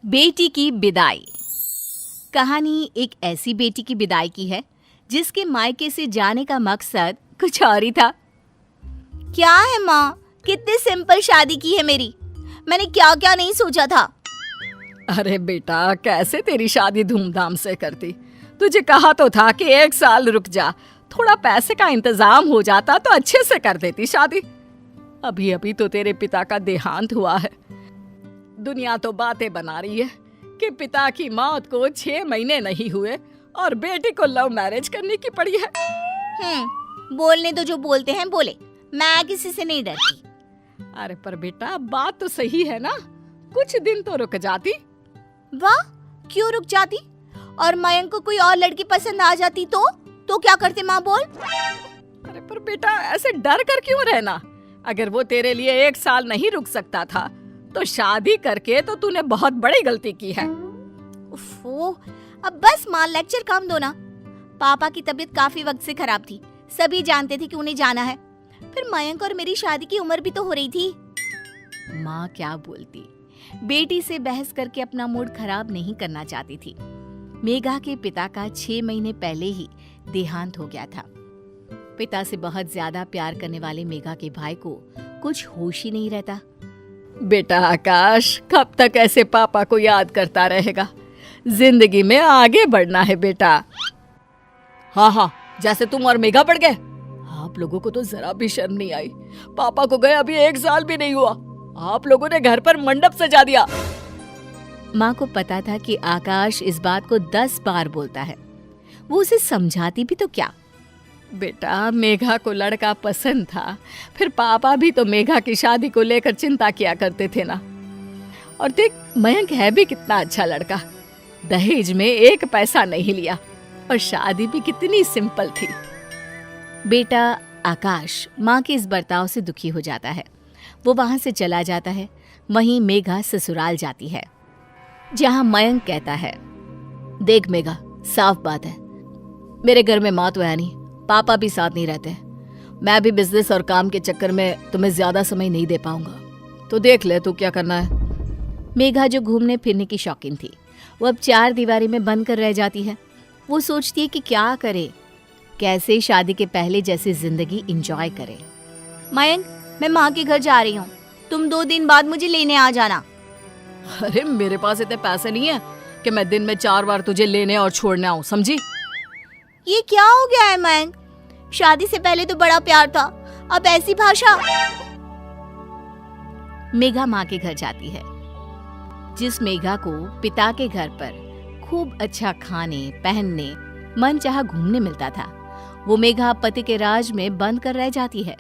बेटी की विदाई। कहानी एक ऐसी बेटी की विदाई की है जिसके मायके से जाने का मकसद कुछ और ही था। क्या है माँ, कितनी सिंपल शादी की है मेरी। मैंने क्या क्या नहीं सोचा था। अरे बेटा, कैसे तेरी शादी धूमधाम से करती। तुझे कहा तो था कि 1 साल रुक जा, थोड़ा पैसे का इंतजाम हो जाता तो अच्छे से कर देती शादी। अभी अभी तो तेरे पिता का देहांत हुआ है। दुनिया तो बातें बना रही है कि पिता की मौत को 6 महीने नहीं हुए और बेटी को लव मैरिज करने की पड़ी है। बोलने तो जो बोलते हैं बोले, मैं किसी से नहीं डरती। अरे पर बेटा, बात तो सही है ना, कुछ दिन तो रुक जाती। वाह, क्यों रुक जाती? और मयंक को कोई और लड़की पसंद आ जाती तो क्या करते माँ, बोल। अरे पर बेटा, ऐसे डर कर क्यों रहना। अगर वो तेरे लिए 1 साल नहीं रुक सकता था तो शादी करके तो तूने बहुत बड़ी गलती की है। उफ़ो, अब बस माँ, लेक्चर कम दो ना। पापा की तबीयत काफी वक्त से खराब थी, सभी जानते थे कि उन्हें जाना है। फिर मयंक और मेरी शादी की उम्र भी तो हो रही थी। माँ क्या बोलती, बेटी से बहस करके अपना मूड खराब नहीं करना चाहती थी। मेघा के पिता का 6 महीने पहले ही देहांत हो गया था। पिता से बहुत ज्यादा प्यार करने वाले मेघा के भाई को कुछ होश ही नहीं रहता। बेटा आकाश, कब तक ऐसे पापा को याद करता रहेगा। जिंदगी में आगे बढ़ना है बेटा। हाँ, जैसे तुम और मेघा बढ़ गए। आप लोगों को तो जरा भी शर्म नहीं आई। पापा को गए अभी 1 साल भी नहीं हुआ, आप लोगों ने घर पर मंडप सजा दिया। माँ को पता था कि आकाश इस बात को 10 बार बोलता है। वो उसे समझाती भी तो क्या। बेटा, मेघा को लड़का पसंद था, फिर पापा भी तो मेघा की शादी को लेकर चिंता किया करते थे ना। और देख, मयंक है भी कितना अच्छा लड़का। दहेज में 1 पैसा नहीं लिया और शादी भी कितनी सिंपल थी। बेटा आकाश माँ के इस बर्ताव से दुखी हो जाता है। वो वहां से चला जाता है। वहीं मेघा ससुराल जाती है, जहां मयंक कहता है, देख मेघा, साफ बात है, मेरे घर में माँ तो है नहीं, पापा भी साथ नहीं रहते। मैं भी बिजनेस और काम के चक्कर में तुम्हें ज्यादा समय नहीं दे पाऊंगा, तो देख ले तू क्या करना है। मेघा जो घूमने फिरने की शौकीन थी, वो अब 4 दीवारी में बंद कर रह जाती है। वो सोचती है कि क्या करे, कैसे शादी के पहले जैसी जिंदगी एंजॉय करे। मयंक, मैं माँ के घर जा रही हूँ, तुम 2 दिन बाद मुझे लेने आ जाना। अरे मेरे पास इतने पैसे नहीं है कि मैं दिन में 4 बार तुझे लेने और छोड़ने आऊं, समझी? ये क्या हो गया है मयंक? शादी से पहले तो बड़ा प्यार था, अब ऐसी भाषा। मेघा माँ के घर जाती है। जिस मेघा को पिता के घर पर खूब अच्छा खाने पहनने मन चाहा घूमने मिलता था, वो मेघा पति के राज में बंद कर रह जाती है।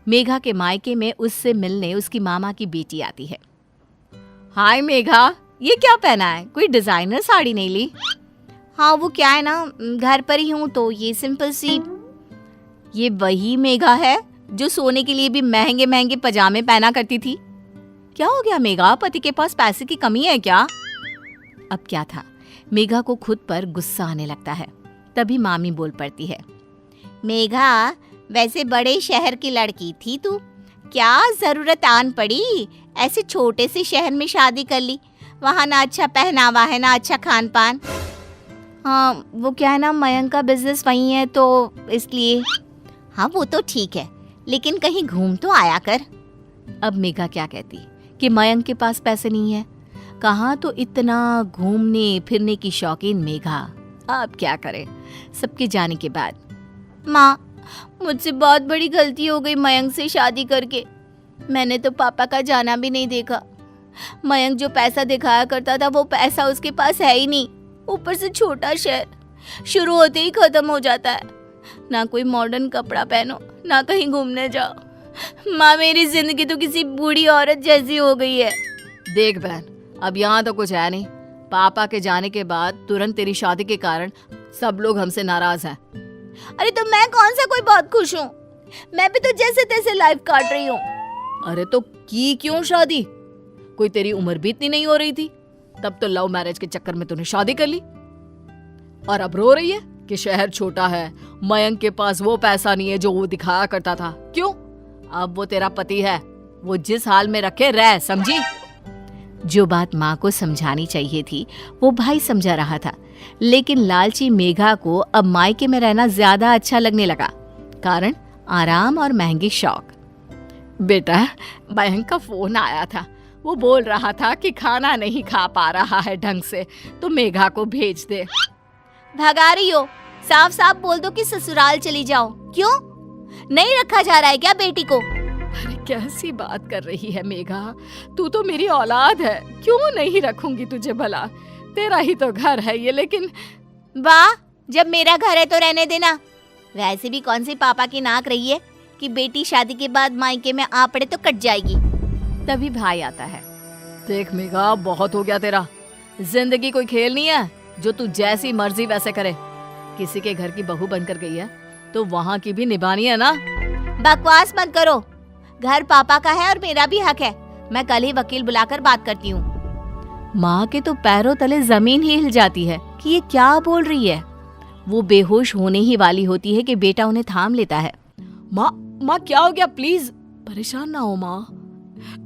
मेघा के मायके में उससे मिलने उसकी मामा की बेटी आती है। हाय मेघा, ये क्या पहना है? कोई डिजाइनर साड़ी नहीं ली? हाँ, वो क्या है ना, घर पर ही हूँ तो ये सिंपल सी। ये वही मेघा है जो सोने के लिए भी महंगे महंगे पजामे पहना करती थी। क्या हो गया मेघा, पति के पास पैसे की कमी है क्या? अब क्या था, मेघा को खुद पर गुस्सा आने लगता है। तभी मामी बोल पड़ती है, मेघा, वैसे बड़े शहर की लड़की थी तू, क्या जरूरत आन पड़ी ऐसे छोटे से शहर में शादी कर ली। वहाँ ना अच्छा पहनावा है ना अच्छा खान पान। हाँ, वो क्या है ना, मयंक का बिजनेस वही है तो इसलिए। हाँ, वो तो ठीक है, लेकिन कहीं घूम तो आया कर। अब मेघा क्या कहती कि मयंक के पास पैसे नहीं है, कहाँ तो इतना घूमने फिरने की शौकीन मेघा। अब क्या करे सबके जाने के बाद। माँ, मुझसे बहुत बड़ी गलती हो गई मयंक से शादी करके। मैंने तो पापा का जाना भी नहीं देखा। मयंक जो पैसा दिखाया करता था वो पैसा उसके पास है ही नहीं। ऊपर से छोटा शहर, शुरू होते ही खत्म हो जाता है। ना कोई मॉडर्न कपड़ा पहनो, ना कहीं घूमने जाओ। माँ, मेरी जिंदगी तो किसी बूढ़ी औरत जैसी हो गई है। देख बहन, अब यहाँ तो कुछ है नहीं। पापा के जाने के बाद तुरंत तेरी शादी के कारण सब लोग हमसे नाराज हैं। अरे तो मैं कौन सा कोई बहुत खुश हूँ? मैं भी तो जैसे तैसे लाइफ काट रही हूँ। अरे तो की क्यों शादी? कोई तेरी उम्र भी इतनी नहीं हो रही थी, तब तो लव मैरिज के चक्कर में तूने शादी कर ली। और अब रो रही है कि शहर छोटा है, मयंक के पास वो पैसा नहीं है जो वो दिखाया करता था। क्यों? अब वो तेरा पति है, वो जिस हाल में रखे रह, समझी? जो बात माँ को समझानी चाहिए थी वो भाई समझा रहा था, लेकिन लालची मेघा को अब मायके में रहना ज्यादा अच्छा लगने लगा। कारण आराम और महंगी शौक। बेटा, मयंक का फोन आया था। वो बोल रहा था कि खाना नहीं खा पा रहा है ढंग से, तो मेघा को भेज दे। भगा रही हो? साफ साफ बोल दो कि ससुराल चली जाओ। क्यों नहीं रखा जा रहा है क्या बेटी को? अरे कैसी बात कर रही है मेघा, तू तो मेरी औलाद है, क्यों नहीं रखूंगी तुझे भला? तेरा ही तो घर है ये। लेकिन वाह, जब मेरा घर है तो रहने देना। वैसे भी कौन सी पापा की नाक रही है कि बेटी शादी के बाद मायके में आ पड़े तो कट जाएगी। तभी भाई आता है। देख मेघा, बहुत हो गया तेरा। जिंदगी कोई खेल नहीं है जो तू जैसी मर्जी वैसे करे। किसी के घर की बहू बनकर गई है तो वहाँ की भी निभानी है ना। बकवास मत करो। घर पापा का है और मेरा भी हक है। मैं कल ही वकील बुलाकर बात करती हूँ। माँ के तो पैरों तले जमीन ही हिल जाती है कि ये क्या बोल रही है। वो बेहोश होने ही वाली होती है कि बेटा उन्हें थाम लेता है। माँ क्या हो गया? प्लीज परेशान ना हो माँ।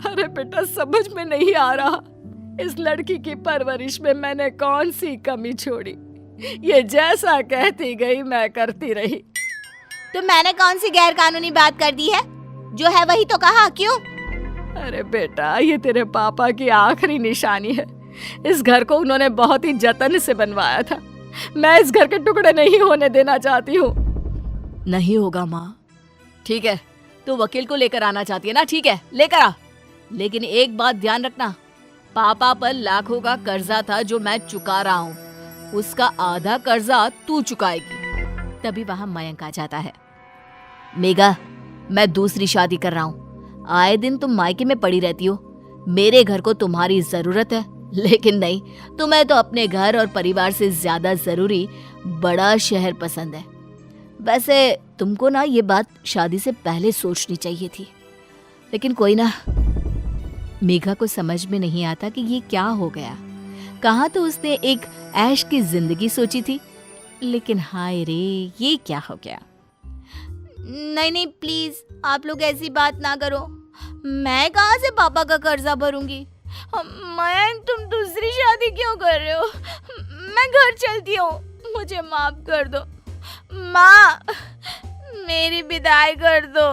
अरे बेटा, समझ में नहीं आ रहा इस लड़की की परवरिश में मैंने कौन सी कमी छोड़ी। ये जैसा कहती गई मैं करती रही। तो मैंने कौन सी गैर कानूनी बात कर दी है? जो है वही तो कहा। क्यों? अरे बेटा, ये तेरे पापा की आखिरी निशानी है। इस घर को उन्होंने बहुत ही जतन से बनवाया था। मैं इस घर के टुकड़े नहीं होने देना चाहती हूँ। नहीं होगा माँ। ठीक है, तू वकील को लेकर आना चाहती है ना? ठीक है, लेकर आ। लेकिन एक बात ध्यान रखना, पापा पर लाखों का कर्जा था जो मैं चुका रहा हूँ, उसका आधा कर्जा तू चुकाएगी। तभी वहां मयंक आ जाता है। मेघा, मैं दूसरी शादी कर रहा हूँ। आए दिन तुम मायके में पड़ी रहती हो। मेरे घर को तुम्हारी जरूरत है, लेकिन नहीं, तुम्हें तो अपने घर और परिवार से ज्यादा जरूरी बड़ा शहर पसंद है। वैसे तुमको ना ये बात शादी से पहले सोचनी चाहिए थी, लेकिन कोई ना। मेघा को समझ में नहीं आता कि ये क्या हो गया। कहाँ तो उसने एक ऐश की जिंदगी सोची थी, लेकिन हाय रे, ये क्या हो गया। नहीं प्लीज, आप लोग ऐसी बात ना करो। मैं कहाँ से पापा का कर्जा भरूंगी? मयंक, तुम दूसरी शादी क्यों कर रहे हो? मैं घर चलती हूँ, मुझे माफ कर दो। माँ, मेरी विदाई कर दो।